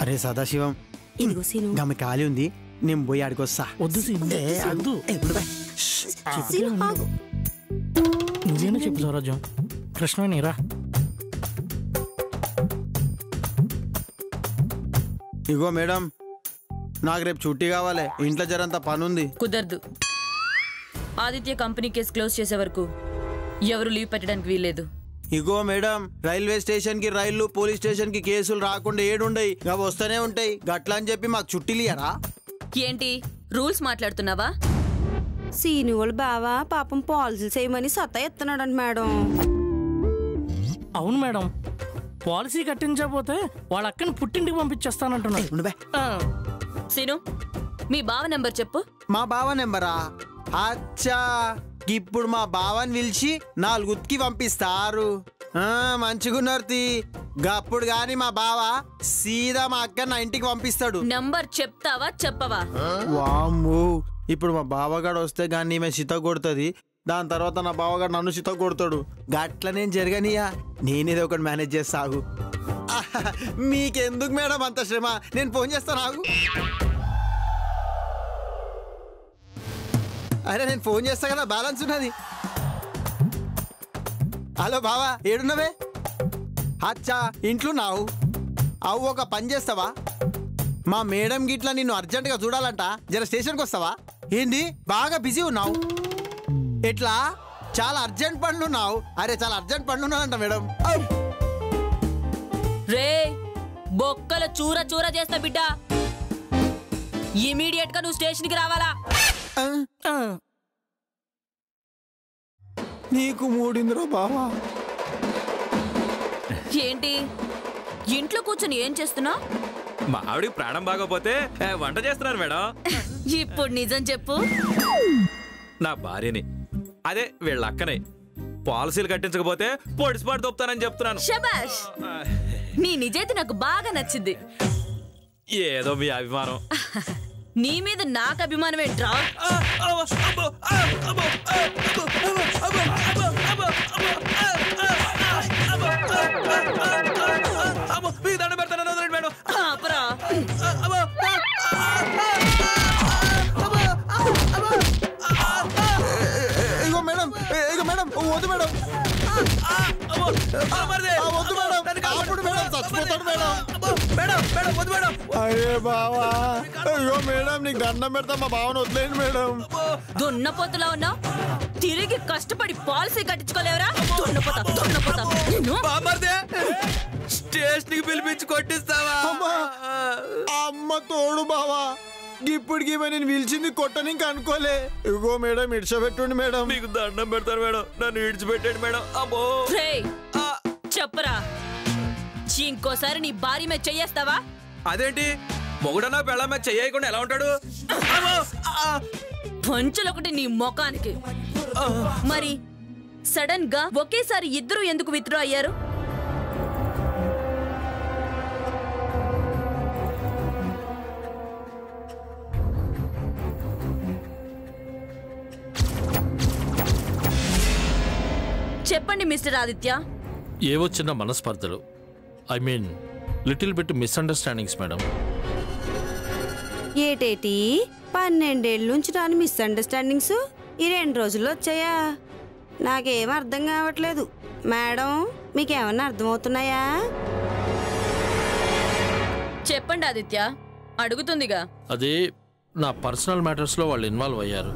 అరే సదాశివం, ఇదిగో సీను, ఆమె ఖాళీ ఉంది, నేను పోయి ఆడికొస్తా. వద్దు సీను, నువ్వేనా చెప్పు స్వరాజ్యం. కృష్ణవేణిరా. ఇగో మేడం, నాకు రేపు చుట్టి కావాలి, ఇంట్లో జరంత పని ఉంది. కుదరదు. ఆదిత్య కంపెనీ కేసు క్లోజ్ చేసే వరకు ఎవరు లీవ్ పెట్టడానికి వీల్లేదు. ఇగో మేడం, రైల్వే స్టేషన్ కి రైళ్లు, పోలీస్ స్టేషన్ కి కేసులు రాకుండా ఏడుండయి, అవి వస్తూనే ఉంటాయి. గట్లా అని చెప్పి మాకు చుట్టిలియరా? ఏంటి రూల్స్ మాట్లాడుతున్నావా? సీను వాళ్ళు బావా పాపం పాలసీలు చేయమని సత్తా ఎత్తున్నాడంట మేడం. అవును మేడం, పాలసీ కట్టించకపోతే వాళ్ళ అక్కని పుట్టింటికి పంపించేస్తానంటున్నాడు. సీను, మీ బావ నెంబర్ చెప్పు. మా బావ నెంబరా? అచ్చా, ఇప్పుడు మా బావని పిలిచి 4 ఉతికి పంపిస్తారు. మంచిగున్నారు. గప్పుడు గాని మా బావ సీదా మా అక్క నా ఇంటికి పంపిస్తాడు. నంబర్ చెప్తావా చెప్పవా? వామ్మో, ఇప్పుడు మా బావగాడు వస్తే గానీ ఈమె చిత కొడుతుంది, దాని తర్వాత నా బావగాడు నన్ను చిత కొడతాడు. గట్ల నేను జరగనియా, నేనేదో ఒకటి మేనేజ్ చేస్తాగు. మీకెందుకు మేడం అంత శ్రమ, నేను ఫోన్ చేస్తాను ఆగు. అరే నేను ఫోన్ చేస్తా కదా, బ్యాలెన్స్ ఉన్నది. హలో బావా, ఏడున్నవే? అచ్చా, ఇంట్లో నావు. అవు ఒక పని చేస్తావా, మా మేడం గిట్లా నిన్ను అర్జెంటుగా చూడాలంట, జర స్టేషన్కి వస్తావా? ఏంది బాగా బిజీ ఉన్నావు? ఎట్లా? చాలా అర్జెంట్ పనులు ఉన్నావు? అరే చాలా అర్జెంట్ పనులు ఉన్నానంట మేడం. రే బొక్కల చూర చూర చేస్తా బిడ్డ, ఇమీడియట్ గా నువ్వు స్టేషన్ కి రావాలా? నీకు మూడిందిరో బావా. ఏంటి ఇంట్లో కూర్చొని ఏం చేస్తున్నా? మా ఆవిడికి ప్రాణం బాగోపోతే వంట చేస్తున్నారు మేడం. ఇప్పుడు నిజం చెప్పు. నా భార్యని, అదే వీళ్ళ అక్కనే పాలసీలు కట్టించకపోతే పొడిసిపాటు దొప్పుతానని చెప్తున్నాను. శబాష్, నీ నిజాయితీ నాకు బాగా నచ్చింది. ఏదో మీ అభిమానం. నీ మీద నాకు అభిమానం ఏంట్రా? దండ పెడతాను మేడం. ఇగో మేడం, ఇగో మేడం, వద్దు మేడం, వద్దు మేడం, అప్పుడు మేడం చచ్చిపోతాడు మేడం. అరే బావా, అయ్యో మేడం నీకు దండం పెడతా, మా బావను వదిలేండి మేడం. దున్నపోతులా ఉన్నావు, తిరిగి కష్టపడి పాలసీ కట్టించుకోలేవరా? స్టేషన్ కి పిలిపించి కొట్టిస్తావా? అమ్మ తోడు బావా, ఇప్పటికి నేను పిలిచింది కొట్టనికి అనుకోలే. ఇగో మేడం ఇడ్చబెట్టుండి మేడం. మీకు దండం పెడతారు మేడం, నన్ను విడిచిపెట్టండి మేడం. అమ్మో చెప్పరా, ఇంకోసారి నీ భార్య మీద చెయ్యేస్తావా? అదేంటి మొగుడన్నా పెళ్ళ మీద చెయ్యకుండా ఎలా ఉంటాడు? పంచులొకటి నీ ముఖానికి. మరి సడన్ గా ఒకేసారి ఇద్దరు ఎందుకు విత్డ్రా అయ్యారు? చెప్పండి మిస్టర్ ఆదిత్య. ఏవో చిన్న మనస్పర్ధలు, I mean little bit misunderstandings madam. ఏటేటి 12 ఏళ్ళ నుంచి రాని మిస్అండర్స్టాండింగ్స్ ఈ 2 రోజుల్లో వచ్చాయా? నాకేం అర్థం కావట్లేదు మేడం, మీకేమన్నా అర్థమవుతున్నాయా? చెప్పండి ఆదిత్య, అడుగుతుందిగా. అదే నా పర్సనల్ మ్యాటర్స్లో వాళ్ళు ఇన్వాల్వ్ అయ్యారు,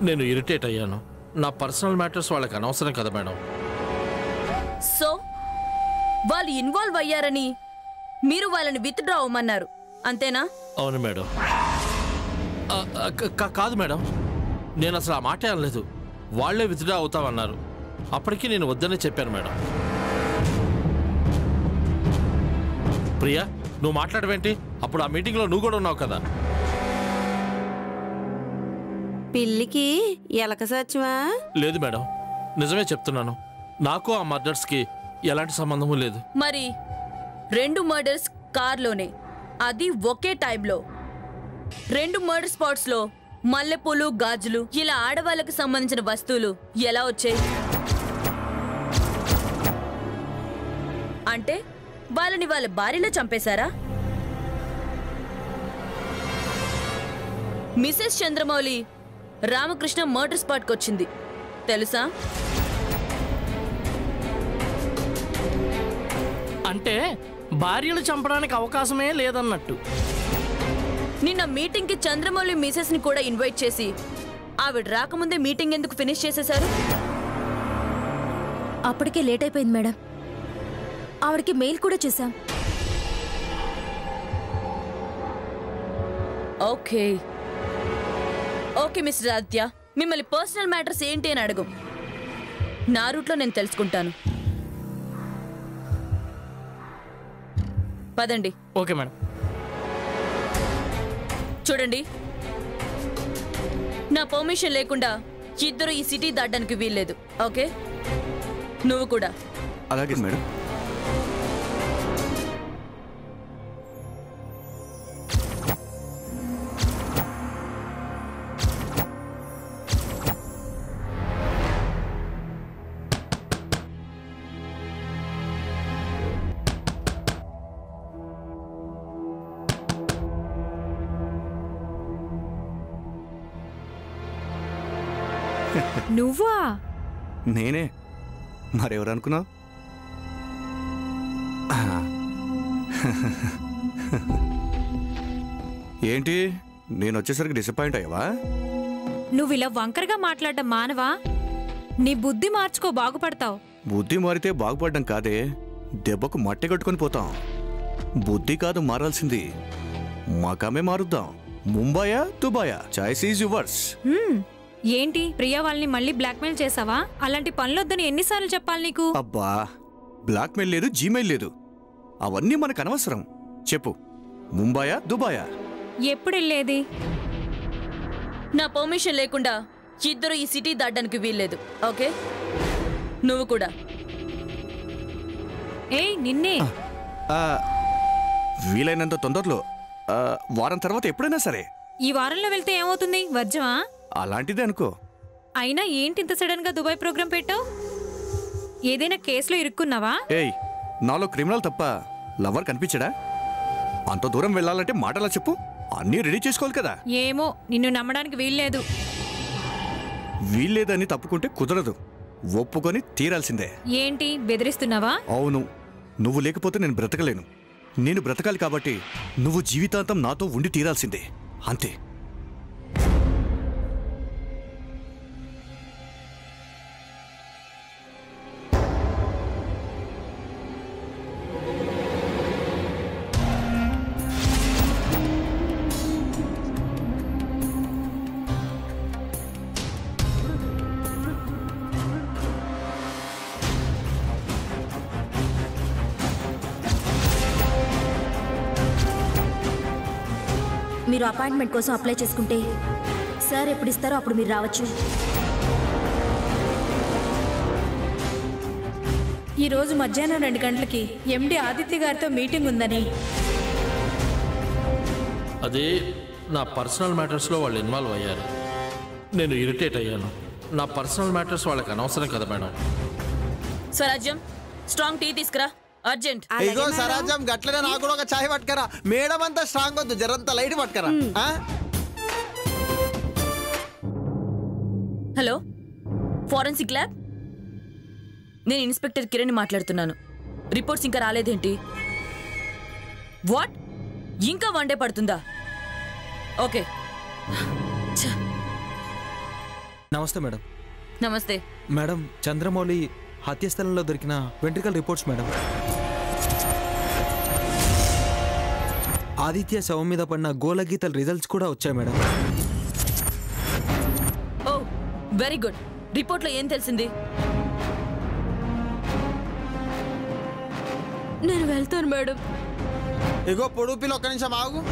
నేను ఇరిటేట్ అయ్యాను. నా పర్సనల్ మ్యాటర్స్ వాళ్ళకి అనవసరం కదా మేడం. సో వాళ్ళు ఇన్వాల్వ్ అయ్యారని మీరు వాళ్ళని విత్డ్రా అవ్వమన్నారు, అంతేనా? అవును మేడం. కాదు మేడం, నేను అసలు ఆ మాట అనలేదు. వాళ్లే విత్డ్రా అవుతామన్నారు, అప్పటికి నేను వద్దనే చెప్పాను మేడం. ప్రియా, నువ్వు మాట్లాడవేంటి? అప్పుడు ఆ మీటింగ్లో నువ్వు కూడా ఉన్నావు కదా. పిల్లికి ఎలక సత్యమా? లేదు మేడం, నిజమే చెప్తున్నాను. నాకు ఆ మర్డర్స్కి ఎలాంటి సంబంధము లేదు. మరి 2 మర్డర్స్ కార్లోనే, అది ఒకే టైంలో, 2 మర్డర్ స్పాట్స్ లో మల్లెపూలు, గాజులు, ఇలా ఆడవాళ్ళకు సంబంధించిన వస్తువులు ఎలా వచ్చాయి? అంటే వాళ్ళని వాళ్ళ భార్యలో చంపేశారా? మిసెస్ చంద్రమౌళి రామకృష్ణ మర్డర్ స్పాట్కి వచ్చింది తెలుసా? అంటే భార్యలు చంపడానికి అవకాశమే లేదన్నట్టు. నిన్న మీటింగ్కి చంద్రమౌళి మిసెస్ని కూడా ఇన్వైట్ చేసి ఆవిడ రాకముందే మీటింగ్ ఎందుకు ఫినిష్ చేసేశారు? అప్పటికే లేట్ అయిపోయింది మేడం. ఆవిడకి మెయిల్ కూడా చేశాం. ఓకే ఓకే మిస్టర్ ఆదిత్య, మిమ్మల్ని పర్సనల్ మ్యాటర్స్ ఏంటి అని అడుగు. నా రూట్లో నేను తెలుసుకుంటాను. పదండి. Okay madam. చూడండి, నా పర్మిషన్ లేకుండా ఇద్దరు ఈ సిటీ దాటడానికి వీల్లేదు. ఓకే, నువ్వు కూడా. అలాగే మేడం. నువ్వా? నేనే. మరెవరు అనుకున్నావు? ఏంటి, నేను వచ్చేసరికి డిసప్పాయింట్ అయ్యావా? నువ్వు ఇలా వంకరగా మాట్లాడడం మానవా? నీ బుద్ధి మార్చుకో, బాగుపడతావు. బుద్ధి మారితే బాగుపడడం కాదే, దెబ్బకు మట్టి కట్టుకొని పోతాం. బుద్ధి కాదు మారాల్సింది, మకామే మారుద్దాం. ముంబయా దుబాయా, చాయిస్ ఈజ్ యువర్స్. ఏంటి, ప్రియా వాళ్ళని మళ్ళీ బ్లాక్మెయిల్ చేసావా? అలాంటి పనులొద్దని ఎన్నిసార్లు చెప్పాలి నీకు? అబ్బా, బ్లాక్మెయిల్ లేదు, జీమెయిల్ లేదు, అవన్నీ మనకు అనవసరం. చెప్పు, ముంబయా దుబాయా? ఎప్పుడు వెళ్ళేది? నా పర్మిషన్ లేకుండా ఇద్దరు ఈ సిటీ దాటడానికి వీల్లేదు. ఓకే, నువ్వు కూడా. ఏయ్ నిన్నే. వీలైనంత తొందరలో, వారం తర్వాత ఎప్పుడైనా సరే. ఈ వారంలో వెళ్తే ఏమవుతుంది? వర్జమా? అలాంటిదే అనుకో. అయినా ఏంటి ఇంత సడన్ గా దుబాయ్ ప్రోగ్రాం పెట్టావు? ఏదైనా కేసులో ఇరుక్కున్నావా? ఏయ్, నాలో క్రిమినల్ తప్ప లవర్ కనిపించడా? అంత దూరం వెళ్ళాలంటే మాటలా చెప్పు, అన్నీ రెడీ చేసుకోవాలి కదా. ఏమో, నిన్ను నమ్మడానికి వీల్లేదు. వీల్లేదని తప్పుకుంటే కుదరదు, ఒప్పుకొని తీరాల్సిందే. ఏంటి, బెదిరిస్తున్నావా? అవును, నువ్వు లేకపోతే నేను బ్రతకలేను. నేను బ్రతకాలి కాబట్టి నువ్వు జీవితాంతం నాతో ఉండి తీరాల్సిందే, అంతే. మీరు అపాయింట్మెంట్ కోసం అప్లై చేసుకుంటే సార్ ఎప్పుడు ఇస్తారో అప్పుడు మీరు రావచ్చు. ఈరోజు మధ్యాహ్నం 2 గంటలకి ఎండి ఆదిత్య గారితో మీటింగ్ ఉందని. అదే నా పర్సనల్ మ్యాటర్స్లో వాళ్ళు ఇన్వాల్వ్ అయ్యారు. నేను ఇరిటేట్ అయ్యాను. నా పర్సనల్ మ్యాటర్స్ వాళ్ళకి అనవసరం కదా మేడం. స్వరాజ్యం, స్ట్రాంగ్ టీ తీసుకురా, అర్జెంట్. ఇగో సరాజం, గట్లనే నాకు కూడా ఒక చాయ్ పట్టుకరా. మేడం అంతా స్ట్రాంగ్ వద్దు, జరంతా లైట్ పట్టుకరా. హలో, ఫోరెన్సిక్ ల్యాబ్, నేను ఇన్స్పెక్టర్ కిరణ్ మాట్లాడుతున్నాను. రిపోర్ట్స్ ఇంకా రాలేదేంటి? వాట్, ఇంకా 1 డే పడుతుందా? ఓకే. నమస్తే మేడం. నమస్తే మేడం, చంద్రమౌళి హత్యస్థలంలో దొరికిన వెంట్రికల్ రిపోర్ట్స్ మేడం. ఆదిత్య శవం మీద పడిన గోలగీతల రిజల్ట్స్ కూడా వచ్చాయి మేడం. ఓ వెరీ గుడ్. రిపోర్ట్లో ఏం తెలిసింది? నేను వెళ్తాను మేడం. ఇగో పొడుగు పిల్ల, ఒక్క నిమిషం ఆగు.